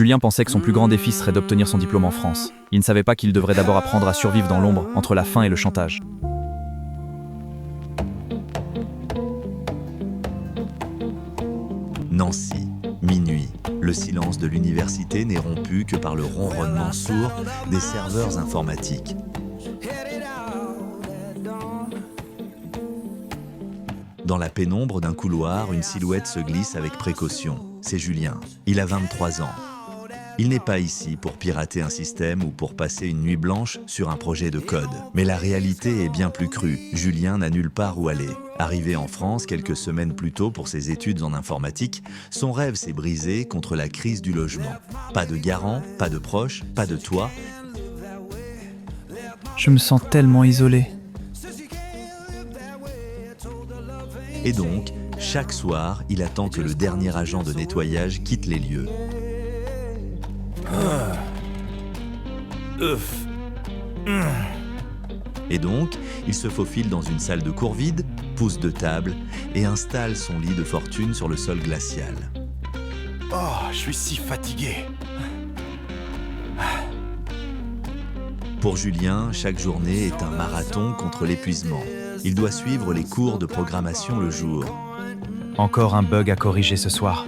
Julien pensait que son plus grand défi serait d'obtenir son diplôme en France. Il ne savait pas qu'il devrait d'abord apprendre à survivre dans l'ombre, entre la faim et le chantage. Nancy, minuit. Le silence de l'université n'est rompu que par le ronronnement sourd des serveurs informatiques. Dans la pénombre d'un couloir, une silhouette se glisse avec précaution. C'est Julien. Il a 23 ans. Il n'est pas ici pour pirater un système ou pour passer une nuit blanche sur un projet de code. Mais la réalité est bien plus crue. Julien n'a nulle part où aller. Arrivé en France quelques semaines plus tôt pour ses études en informatique, son rêve s'est brisé contre la crise du logement. Pas de garant, pas de proches, pas de toit. Je me sens tellement isolé. Et donc, chaque soir, il attend que le dernier agent de nettoyage quitte les lieux. Et donc, il se faufile dans une salle de cours vide, pousse de table et installe son lit de fortune sur le sol glacial. Oh, je suis si fatigué. Pour Julien, chaque journée est un marathon contre l'épuisement. Il doit suivre les cours de programmation le jour. Encore un bug à corriger ce soir.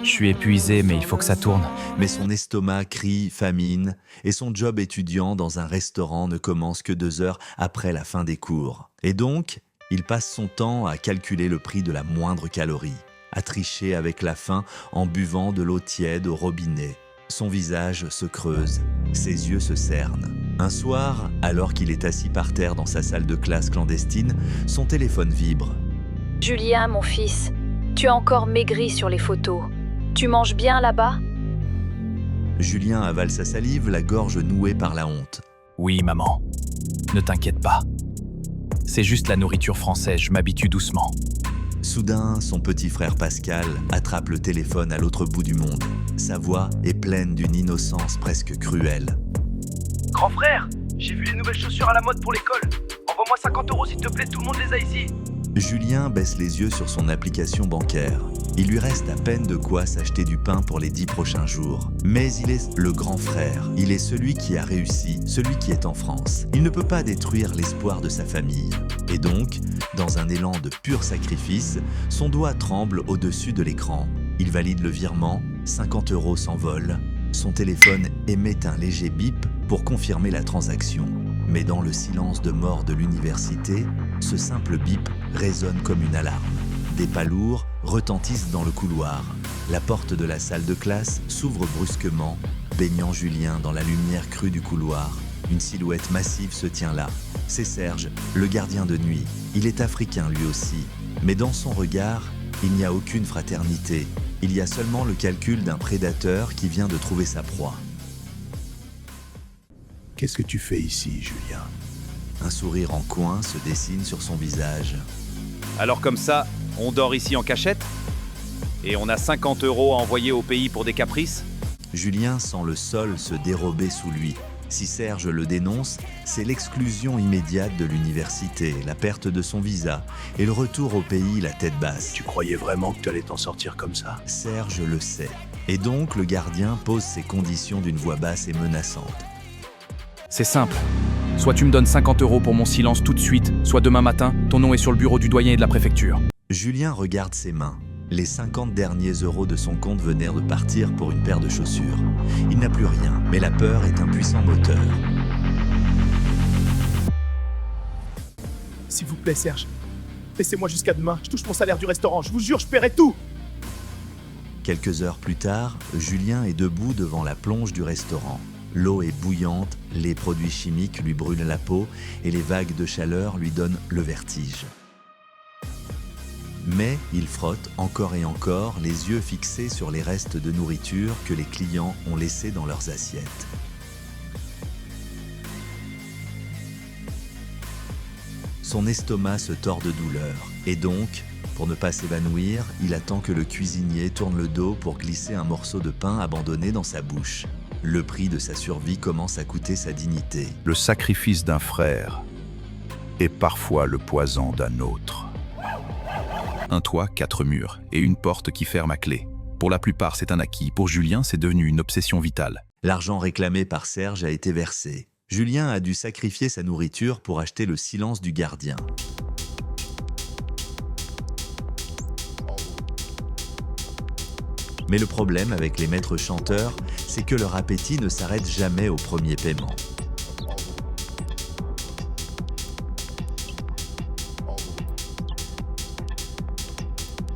Je suis épuisé, mais il faut que ça tourne. Mais son estomac crie famine et son job étudiant dans un restaurant ne commence que 2 heures après la fin des cours. Et donc, il passe son temps à calculer le prix de la moindre calorie, à tricher avec la faim en buvant de l'eau tiède au robinet. Son visage se creuse, ses yeux se cernent. Un soir, alors qu'il est assis par terre dans sa salle de classe clandestine, son téléphone vibre. Julien, mon fils, tu as encore maigri sur les photos. Tu manges bien là-bas ? Julien avale sa salive, la gorge nouée par la honte. Oui, maman. Ne t'inquiète pas. C'est juste la nourriture française, je m'habitue doucement. Soudain, son petit frère Pascal attrape le téléphone à l'autre bout du monde. Sa voix est pleine d'une innocence presque cruelle. Grand frère, j'ai vu les nouvelles chaussures à la mode pour l'école. Envoie-moi 50 € s'il te plaît, tout le monde les a ici. Julien baisse les yeux sur son application bancaire. Il lui reste à peine de quoi s'acheter du pain pour les 10 prochains jours. Mais il est le grand frère. Il est celui qui a réussi, celui qui est en France. Il ne peut pas détruire l'espoir de sa famille. Et donc, dans un élan de pur sacrifice, son doigt tremble au-dessus de l'écran. Il valide le virement, 50 € s'envolent. Son téléphone émet un léger bip pour confirmer la transaction. Mais dans le silence de mort de l'université, ce simple bip résonne comme une alarme. Des pas lourds retentissent dans le couloir. La porte de la salle de classe s'ouvre brusquement, baignant Julien dans la lumière crue du couloir. Une silhouette massive se tient là. C'est Serge, le gardien de nuit. Il est africain lui aussi. Mais dans son regard, il n'y a aucune fraternité. Il y a seulement le calcul d'un prédateur qui vient de trouver sa proie. Qu'est-ce que tu fais ici, Julien ? Un sourire en coin se dessine sur son visage. Alors comme ça, on dort ici en cachette ? Et on a 50 € à envoyer au pays pour des caprices ? Julien sent le sol se dérober sous lui. Si Serge le dénonce, c'est l'exclusion immédiate de l'université, la perte de son visa et le retour au pays la tête basse. Tu croyais vraiment que tu allais t'en sortir comme ça ? Serge le sait. Et donc le gardien pose ses conditions d'une voix basse et menaçante. C'est simple. Soit tu me donnes 50 € pour mon silence tout de suite, soit demain matin, ton nom est sur le bureau du doyen et de la préfecture. Julien regarde ses mains. Les 50 derniers euros de son compte venaient de partir pour une paire de chaussures. Il n'a plus rien, mais la peur est un puissant moteur. S'il vous plaît, Serge, laissez-moi jusqu'à demain. Je touche mon salaire du restaurant, je vous jure, je paierai tout. Quelques heures plus tard, Julien est debout devant la plonge du restaurant. L'eau est bouillante, les produits chimiques lui brûlent la peau et les vagues de chaleur lui donnent le vertige. Mais il frotte encore et encore, les yeux fixés sur les restes de nourriture que les clients ont laissés dans leurs assiettes. Son estomac se tord de douleur et donc, pour ne pas s'évanouir, il attend que le cuisinier tourne le dos pour glisser un morceau de pain abandonné dans sa bouche. Le prix de sa survie commence à coûter sa dignité. Le sacrifice d'un frère est parfois le poison d'un autre. Un toit, 4 murs et une porte qui ferme à clé. Pour la plupart, c'est un acquis. Pour Julien, c'est devenu une obsession vitale. L'argent réclamé par Serge a été versé. Julien a dû sacrifier sa nourriture pour acheter le silence du gardien. Mais le problème avec les maîtres chanteurs, c'est que leur appétit ne s'arrête jamais au premier paiement.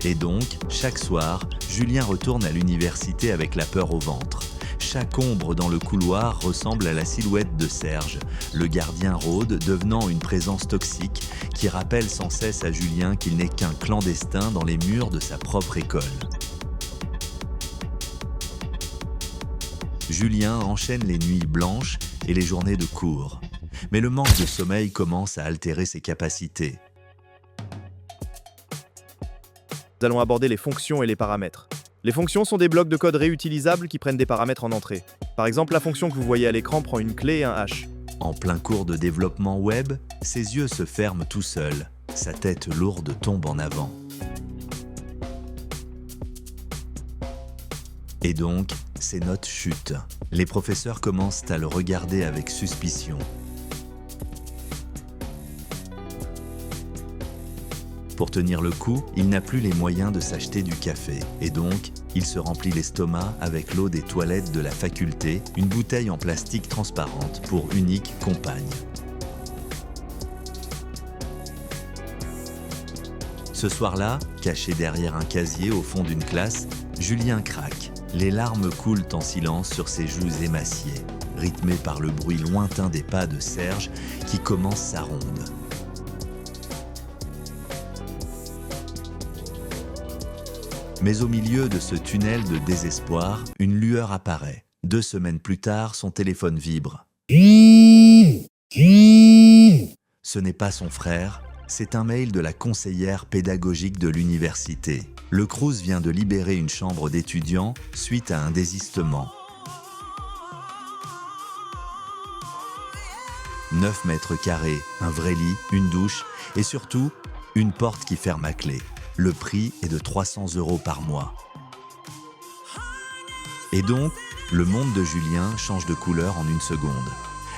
Et donc, chaque soir, Julien retourne à l'université avec la peur au ventre. Chaque ombre dans le couloir ressemble à la silhouette de Serge, le gardien rôde, devenant une présence toxique qui rappelle sans cesse à Julien qu'il n'est qu'un clandestin dans les murs de sa propre école. Julien enchaîne les nuits blanches et les journées de cours. Mais le manque de sommeil commence à altérer ses capacités. Nous allons aborder les fonctions et les paramètres. Les fonctions sont des blocs de code réutilisables qui prennent des paramètres en entrée. Par exemple, la fonction que vous voyez à l'écran prend une clé et un hash. En plein cours de développement web, ses yeux se ferment tout seuls. Sa tête lourde tombe en avant. Et donc, ses notes chutent. Les professeurs commencent à le regarder avec suspicion. Pour tenir le coup, il n'a plus les moyens de s'acheter du café. Et donc, il se remplit l'estomac avec l'eau des toilettes de la faculté, une bouteille en plastique transparente pour unique compagne. Ce soir-là, caché derrière un casier au fond d'une classe, Julien craque. Les larmes coulent en silence sur ses joues émaciées, rythmées par le bruit lointain des pas de Serge qui commence sa ronde. Mais au milieu de ce tunnel de désespoir, une lueur apparaît. 2 semaines plus tard, son téléphone vibre. Ce n'est pas son frère, c'est un mail de la conseillère pédagogique de l'université. Le Crous vient de libérer une chambre d'étudiants suite à un désistement. 9 mètres carrés, un vrai lit, une douche et surtout, une porte qui ferme à clé. Le prix est de 300 € par mois. Et donc, le monde de Julien change de couleur en une seconde.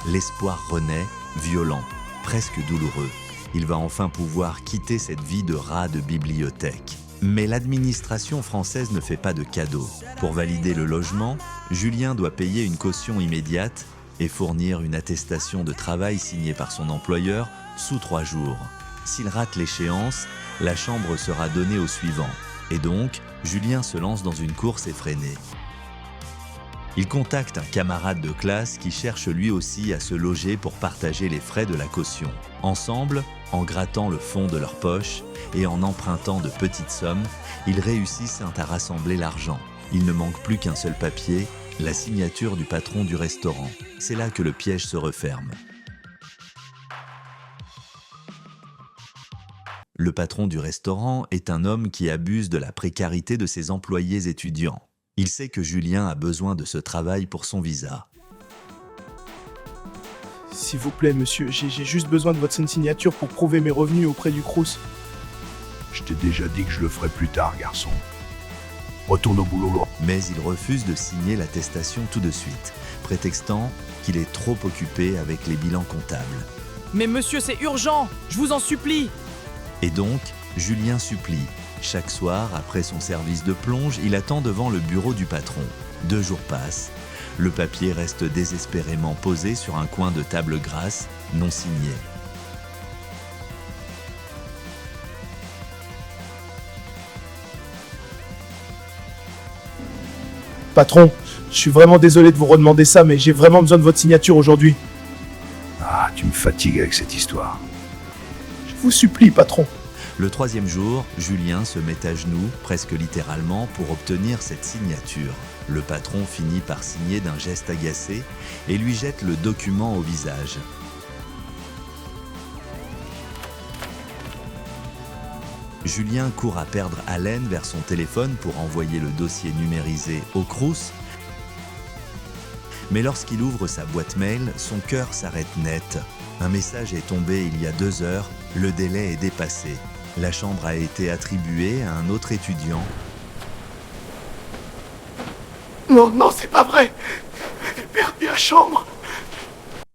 L'espoir renaît, violent, presque douloureux. Il va enfin pouvoir quitter cette vie de rat de bibliothèque. Mais l'administration française ne fait pas de cadeaux. Pour valider le logement, Julien doit payer une caution immédiate et fournir une attestation de travail signée par son employeur sous 3 jours. S'il rate l'échéance, la chambre sera donnée au suivant. Et donc, Julien se lance dans une course effrénée. Il contacte un camarade de classe qui cherche lui aussi à se loger pour partager les frais de la caution. Ensemble, en grattant le fond de leur poche et en empruntant de petites sommes, ils réussissent à rassembler l'argent. Il ne manque plus qu'un seul papier, la signature du patron du restaurant. C'est là que le piège se referme. Le patron du restaurant est un homme qui abuse de la précarité de ses employés étudiants. Il sait que Julien a besoin de ce travail pour son visa. S'il vous plaît, monsieur, j'ai juste besoin de votre signature pour prouver mes revenus auprès du Crous. Je t'ai déjà dit que je le ferai plus tard, garçon. Retourne au boulot. Mais il refuse de signer l'attestation tout de suite, prétextant qu'il est trop occupé avec les bilans comptables. Mais monsieur, c'est urgent! Je vous en supplie! Et donc, Julien supplie. Chaque soir, après son service de plonge, il attend devant le bureau du patron. 2 jours passent. Le papier reste désespérément posé sur un coin de table grasse, non signé. Patron, je suis vraiment désolé de vous redemander ça, mais j'ai vraiment besoin de votre signature aujourd'hui. Ah, tu me fatigues avec cette histoire. Je vous supplie, patron. Le 3e jour, Julien se met à genoux, presque littéralement, pour obtenir cette signature. Le patron finit par signer d'un geste agacé et lui jette le document au visage. Julien court à perdre haleine vers son téléphone pour envoyer le dossier numérisé au Crous. Mais lorsqu'il ouvre sa boîte mail, son cœur s'arrête net. Un message est tombé il y a 2 heures, le délai est dépassé. La chambre a été attribuée à un autre étudiant. Non, non, c'est pas vrai. J'ai perdu la chambre.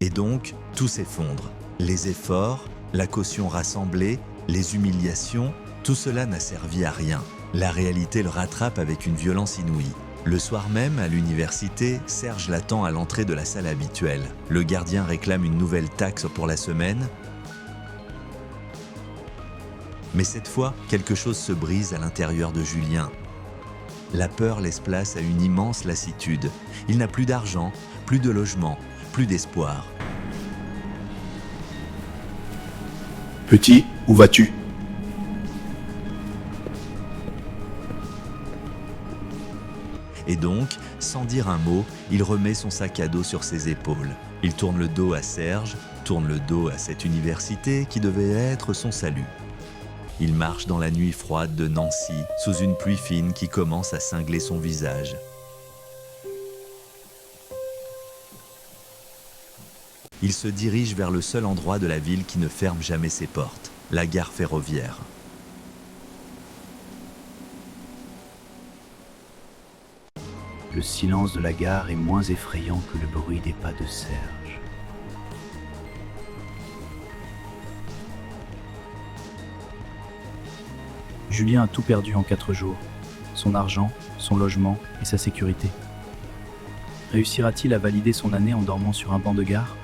Et donc, tout s'effondre. Les efforts, la caution rassemblée, les humiliations, tout cela n'a servi à rien. La réalité le rattrape avec une violence inouïe. Le soir même, à l'université, Serge l'attend à l'entrée de la salle habituelle. Le gardien réclame une nouvelle taxe pour la semaine. Mais cette fois, quelque chose se brise à l'intérieur de Julien. La peur laisse place à une immense lassitude. Il n'a plus d'argent, plus de logement, plus d'espoir. Petit, où vas-tu? Et donc, sans dire un mot, il remet son sac à dos sur ses épaules. Il tourne le dos à Serge, tourne le dos à cette université qui devait être son salut. Il marche dans la nuit froide de Nancy, sous une pluie fine qui commence à cingler son visage. Il se dirige vers le seul endroit de la ville qui ne ferme jamais ses portes, la gare ferroviaire. Le silence de la gare est moins effrayant que le bruit des pas de Serge. Julien a tout perdu en 4 jours. Son argent, son logement et sa sécurité. Réussira-t-il à valider son année en dormant sur un banc de gare ?